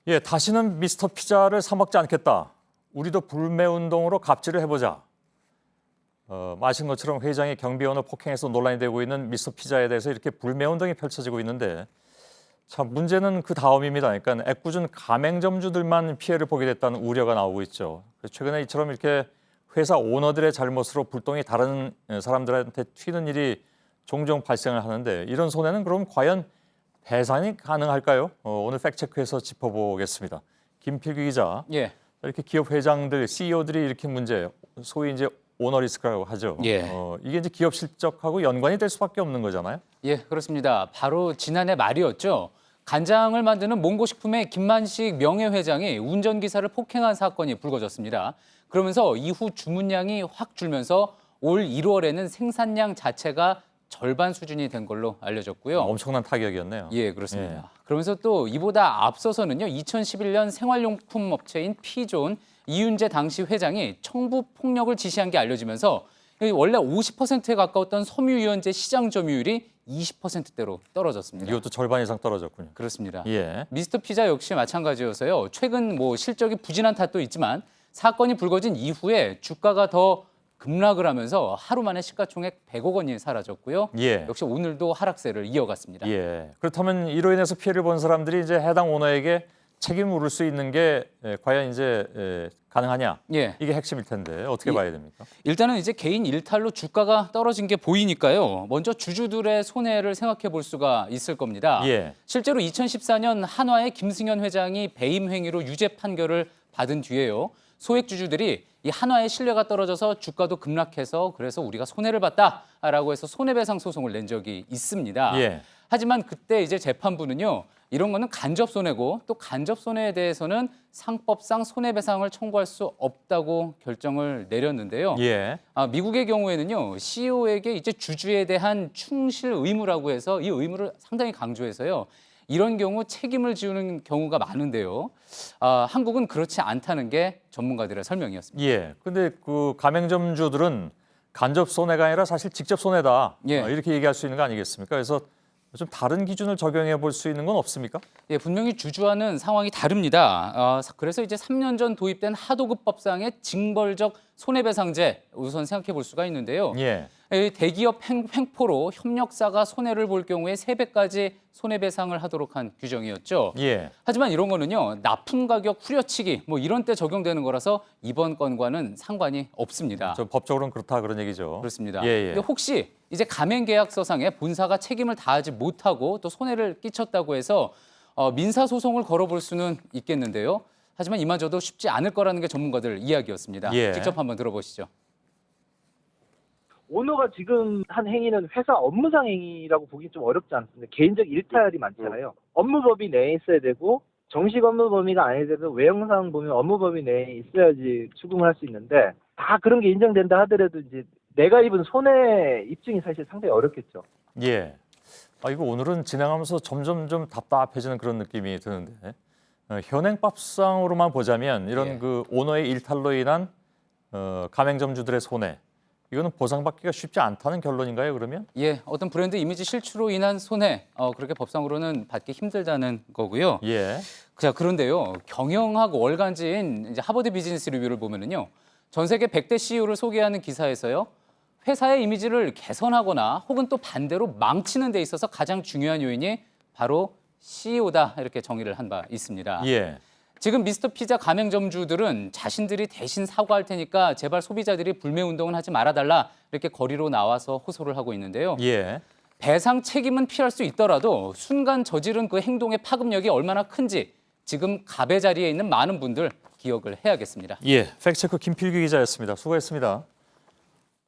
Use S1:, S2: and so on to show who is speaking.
S1: 예, 다시는 미스터 피자를 사 먹지 않겠다. 우리도 불매운동으로 갑질을 해보자. 아신 것처럼 회장이 경비원을 폭행해서 논란이 되고 있는 미스터 피자에 대해서 이렇게 불매운동이 펼쳐지고 있는데 참 문제는 그 다음입니다. 그러니까 애꿎은 가맹점주들만 피해를 보게 됐다는 우려가 나오고 있죠. 최근에 이처럼 이렇게 회사 오너들의 잘못으로 불똥이 다른 사람들한테 튀는 일이 종종 발생을 하는데 이런 손해는 그럼 과연 배상이 가능할까요? 오늘 팩트체크에서 짚어보겠습니다. 김필규 기자.
S2: 예.
S1: 이렇게 기업 회장들, CEO들이 이렇게 문제, 소위 이제 오너 리스크라고 하죠.
S2: 예.
S1: 이게 이제 기업 실적하고 연관이 될 수밖에 없는 거잖아요.
S2: 예, 그렇습니다. 바로 지난해 말이었죠. 간장을 만드는 몽고식품의 김만식 명예회장이 운전기사를 폭행한 사건이 불거졌습니다. 그러면서 이후 주문량이 확 줄면서 올 1월에는 생산량 자체가 절반 수준이 된 걸로 알려졌고요.
S1: 엄청난 타격이었네요.
S2: 예, 그렇습니다.
S1: 예.
S2: 그러면서 또 이보다 앞서서는요. 2011년 생활용품 업체인 피존 이윤재 당시 회장이 청부 폭력을 지시한 게 알려지면서 원래 50%에 가까웠던 섬유유연제 시장 점유율이 20%대로 떨어졌습니다.
S1: 이것도 절반 이상 떨어졌군요.
S2: 그렇습니다.
S1: 예.
S2: 미스터 피자 역시 마찬가지여서요. 최근 실적이 부진한 탓도 있지만 사건이 불거진 이후에 주가가 더 급락을 하면서 하루 만에 시가총액 100억 원이 사라졌고요.
S1: 예.
S2: 역시 오늘도 하락세를 이어갔습니다.
S1: 예. 그렇다면 이로 인해서 피해를 본 사람들이 이제 해당 오너에게 책임을 물을 수 있는 게 과연 이제 가능하냐?
S2: 예.
S1: 이게 핵심일 텐데 어떻게 봐야 됩니까?
S2: 일단은 이제 개인 일탈로 주가가 떨어진 게 보이니까요. 먼저 주주들의 손해를 생각해 볼 수가 있을 겁니다.
S1: 예.
S2: 실제로 2014년 한화의 김승현 회장이 배임 행위로 유죄 판결을 받은 뒤에요. 소액 주주들이 이 한화의 신뢰가 떨어져서 주가도 급락해서 그래서 우리가 손해를 봤다라고 해서 손해배상 소송을 낸 적이 있습니다.
S1: 예.
S2: 하지만 그때 이제 재판부는요. 이런 거는 간접 손해고 또 간접 손해에 대해서는 상법상 손해배상을 청구할 수 없다고 결정을 내렸는데요.
S1: 예.
S2: 미국의 경우에는요. CEO에게 이제 주주에 대한 충실 의무라고 해서 이 의무를 상당히 강조해서요. 이런 경우 책임을 지우는 경우가 많은데요. 한국은 그렇지 않다는 게 전문가들의 설명이었습니다.
S1: 예. 근데 그 가맹점주들은 간접 손해가 아니라 사실 직접 손해다.
S2: 예.
S1: 이렇게 얘기할 수 있는 거 아니겠습니까? 그래서 좀 다른 기준을 적용해 볼 수 있는 건 없습니까?
S2: 예, 분명히 주주와는 상황이 다릅니다. 그래서 이제 3년 전 도입된 하도급법상의 징벌적 손해배상제 우선 생각해 볼 수가 있는데요.
S1: 예.
S2: 대기업 횡포로 협력사가 손해를 볼 경우에 3배까지 손해배상을 하도록 한 규정이었죠.
S1: 예.
S2: 하지만 이런 거는요. 납품 가격 후려치기 이런 때 적용되는 거라서 이번 건과는 상관이 없습니다.
S1: 저 법적으로는 그렇다 그런 얘기죠.
S2: 그렇습니다.
S1: 예, 예.
S2: 근데 혹시 이제 가맹계약서상에 본사가 책임을 다하지 못하고 또 손해를 끼쳤다고 해서 민사소송을 걸어볼 수는 있겠는데요. 하지만 이마저도 쉽지 않을 거라는 게 전문가들 이야기였습니다.
S1: 예.
S2: 직접 한번 들어보시죠.
S3: 오너가 지금 한 행위는 회사 업무상 행위라고 보기 좀 어렵지 않습니다. 개인적 일탈이 많잖아요. 업무법이 내에 있어야 되고 정식 업무 범위가 아니더라도 외형상 보면 업무 범위 내에 있어야지 추궁을 할 수 있는데 다 그런 게 인정된다 하더라도 이제 내가 입은 손해 입증이 사실 상당히 어렵겠죠.
S1: 예. 이거 오늘은 진행하면서 점점 좀 답답해지는 그런 느낌이 드는데 현행법상으로만 보자면 이런
S2: 예.
S1: 그 오너의 일탈로 인한 가맹점주들의 손해 이거는 보상받기가 쉽지 않다는 결론인가요? 그러면?
S2: 예, 어떤 브랜드 이미지 실추로 인한 손해 그렇게 법상으로는 받기 힘들다는 거고요.
S1: 예.
S2: 자, 그런데요. 경영학 월간지인 이제 하버드 비즈니스 리뷰를 보면은요. 전 세계 100대 CEO를 소개하는 기사에서요. 회사의 이미지를 개선하거나 혹은 또 반대로 망치는 데 있어서 가장 중요한 요인이 바로 CEO다 이렇게 정의를 한 바 있습니다.
S1: 예.
S2: 지금 미스터 피자 가맹점주들은 자신들이 대신 사과할 테니까 제발 소비자들이 불매운동은 하지 말아달라 이렇게 거리로 나와서 호소를 하고 있는데요.
S1: 예.
S2: 배상 책임은 피할 수 있더라도 순간 저지른 그 행동의 파급력이 얼마나 큰지 지금 갑의 자리에 있는 많은 분들 기억을 해야겠습니다.
S1: 예. 팩트체크 김필규 기자였습니다. 수고했습니다.